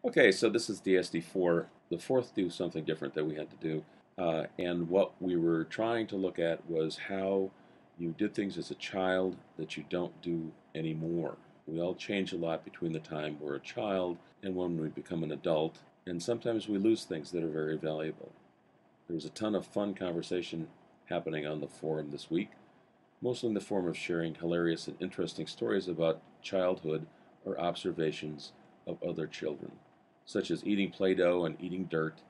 Okay, so this is DSD4, the fourth do something different that we had to do. And what we were trying to look at was how you did things as a child that you don't do anymore. We all change a lot between the time we're a child and when we become an adult, and sometimes we lose things that are very valuable. There was a ton of fun conversation happening on the forum this week, mostly in the form of sharing hilarious and interesting stories about childhood or observations of other children, such as eating Play-Doh and eating dirt,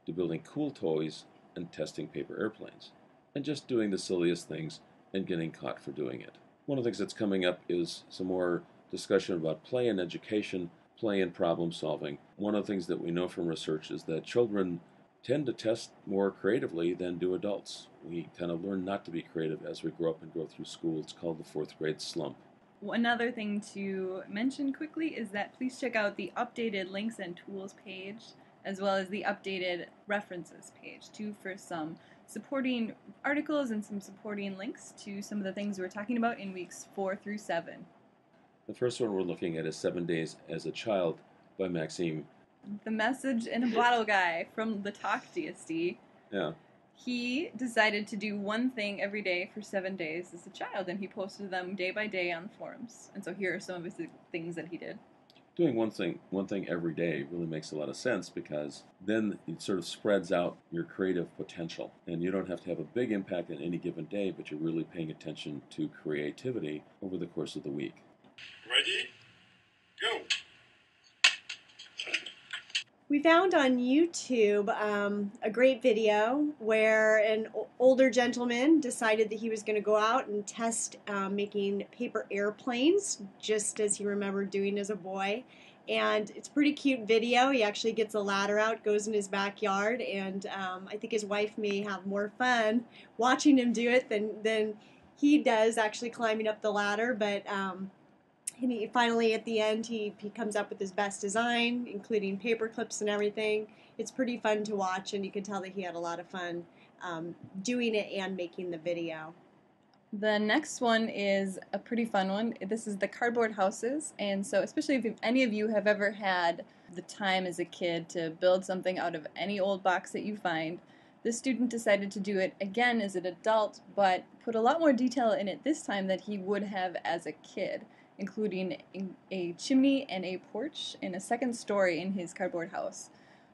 to building cool toys and testing paper airplanes, and just doing the silliest things and getting caught for doing it. One of the things that's coming up is some more discussion about play and education, play and problem solving. One of the things that we know from research is that children tend to test more creatively than do adults. We kind of learn not to be creative as we grow up and go through school. It's called the fourth grade slump. Another thing to mention quickly is that please check out the updated links and tools page as well as the updated references page too for some supporting articles and some supporting links to some of the things we're talking about in weeks 4 through 7. The first one we're looking at is 7 Days as a Child by Maxime. The message in a bottle guy from the Talk DSD. Yeah. He decided to do one thing every day for 7 days as a child, and he posted them day by day on the forums. And so here are some of his things that he did. Doing one thing every day really makes a lot of sense, because then it sort of spreads out your creative potential, and you don't have to have a big impact on any given day, but you're really paying attention to creativity over the course of the week. Ready? Go! We found on YouTube a great video where an older gentleman decided that he was going to go out and test making paper airplanes, just as he remembered doing as a boy. And it's a pretty cute video. He actually gets a ladder out, goes in his backyard, and I think his wife may have more fun watching him do it than he does actually climbing up the ladder. But and he finally, at the end, he comes up with his best design, including paper clips and everything. It's pretty fun to watch, and you can tell that he had a lot of fun doing it and making the video. The next one is a pretty fun one. This is the cardboard houses, and so especially if any of you have ever had the time as a kid to build something out of any old box that you find, this student decided to do it again as an adult, but put a lot more detail in it this time than he would have as a kid, including a chimney and a porch and a second story in his cardboard house.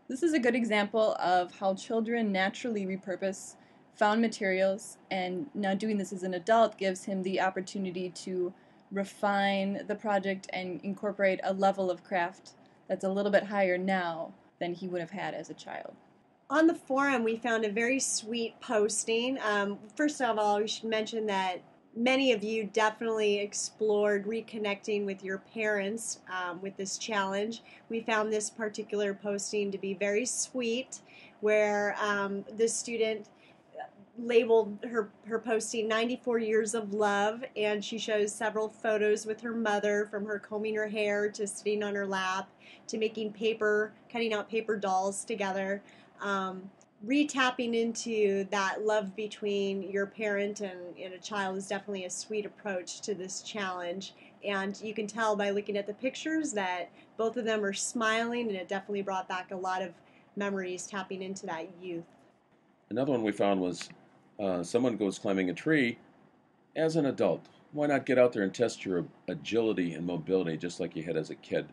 This is a good example of how children naturally repurpose found materials, and now doing this as an adult gives him the opportunity to refine the project and incorporate a level of craft that's a little bit higher now than he would have had as a child. On the forum, we found a very sweet posting. First of all, we should mention that many of you definitely explored reconnecting with your parents with this challenge. We found this particular posting to be very sweet, where this student labeled her posting 94 years of love, and she shows several photos with her mother, from her combing her hair to sitting on her lap to making paper, cutting out paper dolls together. Re-tapping into that love between your parent and a child is definitely a sweet approach to this challenge, and you can tell by looking at the pictures that both of them are smiling, and it definitely brought back a lot of memories tapping into that youth. Another one we found was someone goes climbing a tree as an adult. Why not get out there and test your agility and mobility just like you had as a kid?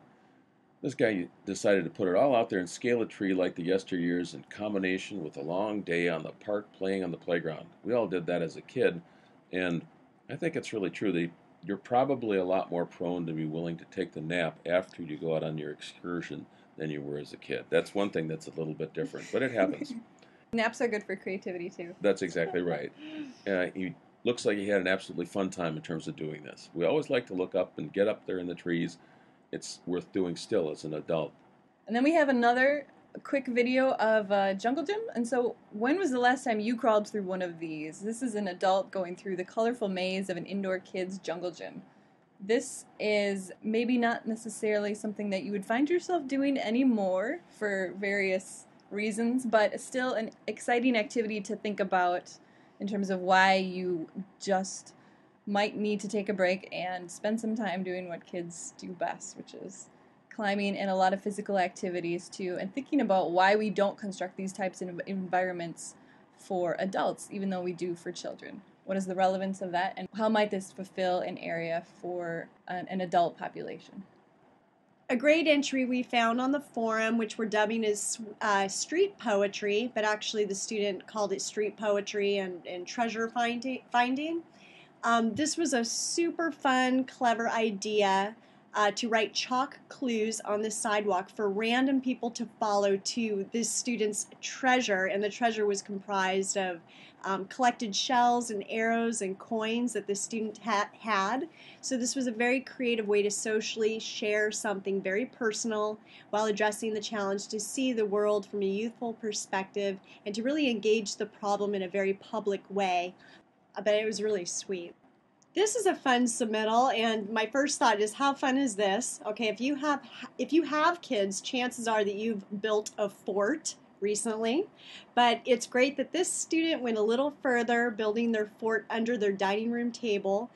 This guy decided to put it all out there and scale a tree like the yesteryears, in combination with a long day on the park playing on the playground. We all did that as a kid, and I think it's really true that you're probably a lot more prone to be willing to take the nap after you go out on your excursion than you were as a kid. That's one thing that's a little bit different, but it happens. Naps are good for creativity too. That's exactly right. He looks like he had an absolutely fun time in terms of doing this. We always like to look up and get up there in the trees. It's worth doing still as an adult. And then we have another quick video of Jungle Gym. And so, when was the last time you crawled through one of these? This is an adult going through the colorful maze of an indoor kids jungle gym. This is maybe not necessarily something that you would find yourself doing anymore for various reasons, but still an exciting activity to think about in terms of why you just might need to take a break and spend some time doing what kids do best, which is climbing, and a lot of physical activities too, and thinking about why we don't construct these types of environments for adults, even though we do for children. What is the relevance of that, and how might this fulfill an area for an adult population? A great entry we found on the forum, which we're dubbing as street poetry, but actually the student called it street poetry and treasure finding. This was a super fun, clever idea to write chalk clues on the sidewalk for random people to follow to this student's treasure, and the treasure was comprised of collected shells and arrows and coins that the student had. So this was a very creative way to socially share something very personal while addressing the challenge to see the world from a youthful perspective and to really engage the problem in a very public way. But it was really sweet. This is a fun submittal, and my first thought is, how fun is this? Okay, if you have kids, chances are that you've built a fort recently, but it's great that this student went a little further, building their fort under their dining room table.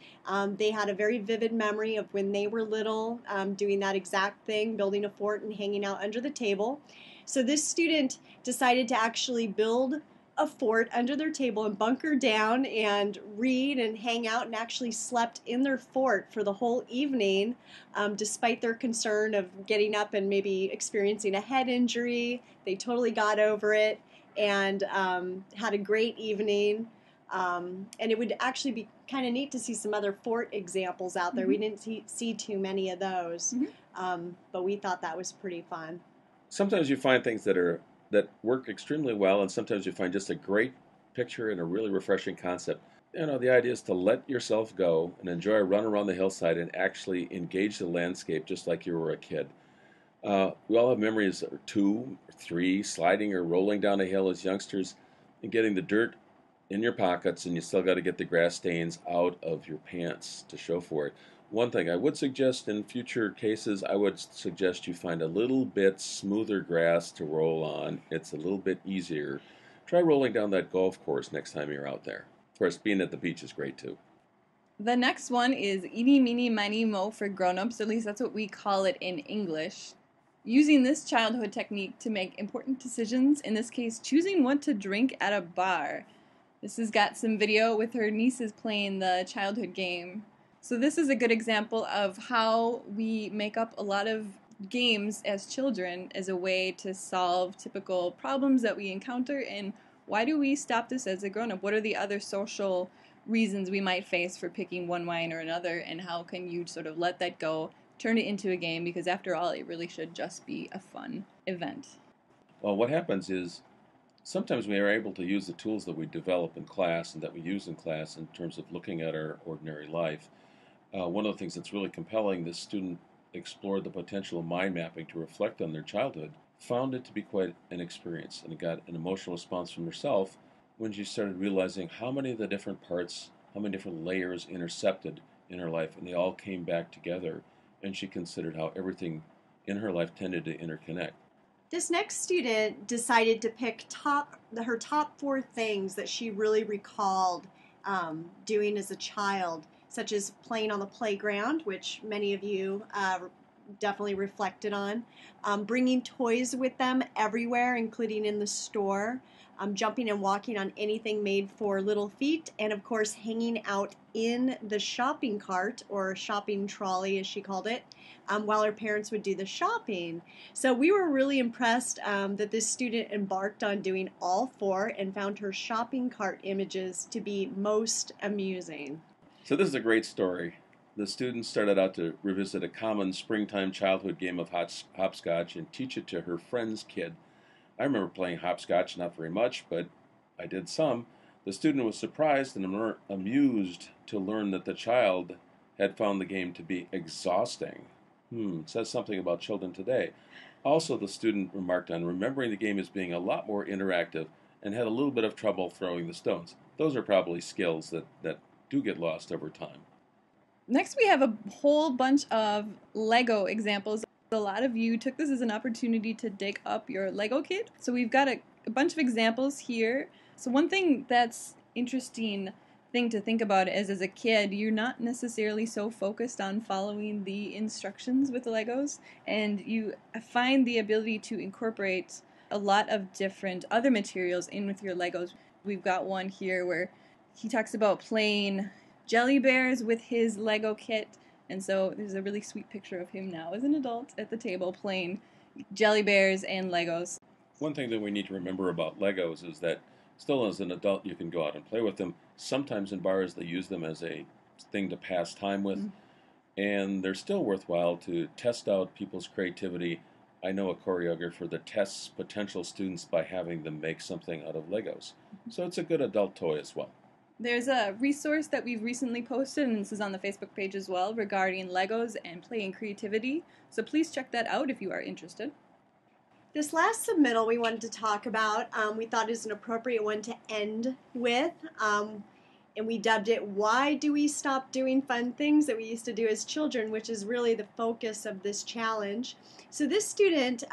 They had a very vivid memory of when they were little, doing that exact thing, building a fort and hanging out under the table. So this student decided to actually build a fort under their table and bunker down and read and hang out, and actually slept in their fort for the whole evening, despite their concern of getting up and maybe experiencing a head injury. They totally got over it and had a great evening. And it would actually be kind of neat to see some other fort examples out there. We didn't see too many of those, but we thought that was pretty fun. Sometimes you find things that work extremely well, and sometimes you find just a great picture and a really refreshing concept. You know, the idea is to let yourself go and enjoy a run around the hillside and actually engage the landscape just like you were a kid. We all have memories of 2 or 3 sliding or rolling down a hill as youngsters and getting the dirt in your pockets, and you still got to get the grass stains out of your pants to show for it. One thing I would suggest in future cases, I would suggest you find a little bit smoother grass to roll on. It's a little bit easier. Try rolling down that golf course next time you're out there. Of course, being at the beach is great too. The next one is eeny, meeny, miny, mo for grown-ups, at least that's what we call it in English. Using this childhood technique to make important decisions, in this case, choosing what to drink at a bar. This has got some video with her nieces playing the childhood game. So this is a good example of how we make up a lot of games as children as a way to solve typical problems that we encounter, and why do we stop this as a grown-up? What are the other social reasons we might face for picking one wine or another, and how can you sort of let that go, turn it into a game, because after all, it really should just be a fun event. Well, what happens is sometimes we are able to use the tools that we develop in class and that we use in class in terms of looking at our ordinary life. One of the things that's really compelling, this student explored the potential of mind mapping to reflect on their childhood, found it to be quite an experience, and it got an emotional response from herself when she started realizing how many of the different parts, how many different layers intersected in her life, and they all came back together, and she considered how everything in her life tended to interconnect. This next student decided to pick her top 4 things that she really recalled doing as a child, such as playing on the playground, which many of you definitely reflected on, bringing toys with them everywhere, including in the store, jumping and walking on anything made for little feet, and of course hanging out in the shopping cart, or shopping trolley as she called it, while her parents would do the shopping. So we were really impressed that this student embarked on doing all 4 and found her shopping cart images to be most amusing. So this is a great story. The student started out to revisit a common springtime childhood game of hopscotch and teach it to her friend's kid. I remember playing hopscotch, not very much, but I did some. The student was surprised and amused to learn that the child had found the game to be exhausting. It says something about children today. Also, the student remarked on remembering the game as being a lot more interactive and had a little bit of trouble throwing the stones. Those are probably skills that do get lost over time. Next, we have a whole bunch of Lego examples. A lot of you took this as an opportunity to dig up your Lego kit. So we've got a bunch of examples here. So one thing that's interesting thing to think about is, as a kid, you're not necessarily so focused on following the instructions with Legos, and you find the ability to incorporate a lot of different other materials in with your Legos. We've got one here where he talks about playing jelly bears with his Lego kit, and so there's a really sweet picture of him now as an adult at the table playing jelly bears and Legos. One thing that we need to remember about Legos is that still as an adult you can go out and play with them. Sometimes in bars they use them as a thing to pass time with, and they're still worthwhile to test out people's creativity. I know a choreographer that tests potential students by having them make something out of Legos. So it's a good adult toy as well. There's a resource that we've recently posted, and this is on the Facebook page as well, regarding Legos and play and creativity. So please check that out if you are interested. This last submittal we wanted to talk about, we thought is an appropriate one to end with, and we dubbed it, "Why Do We Stop Doing Fun Things That We Used to Do as Children?" which is really the focus of this challenge. So this student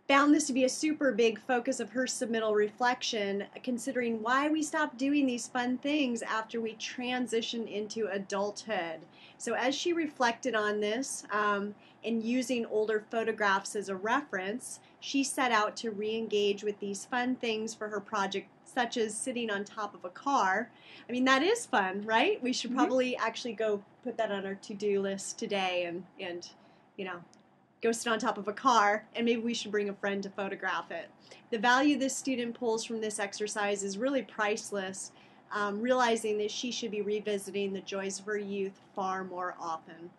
found this to be a super big focus of her submittal reflection, considering why we stopped doing these fun things after we transitioned into adulthood. So as she reflected on this, and using older photographs as a reference, she set out to re-engage with these fun things for her project, such as sitting on top of a car. I mean, that is fun, right? We should probably actually go put that on our to-do list today and you know, go sit on top of a car, and maybe we should bring a friend to photograph it. The value this student pulls from this exercise is really priceless, realizing that she should be revisiting the joys of her youth far more often.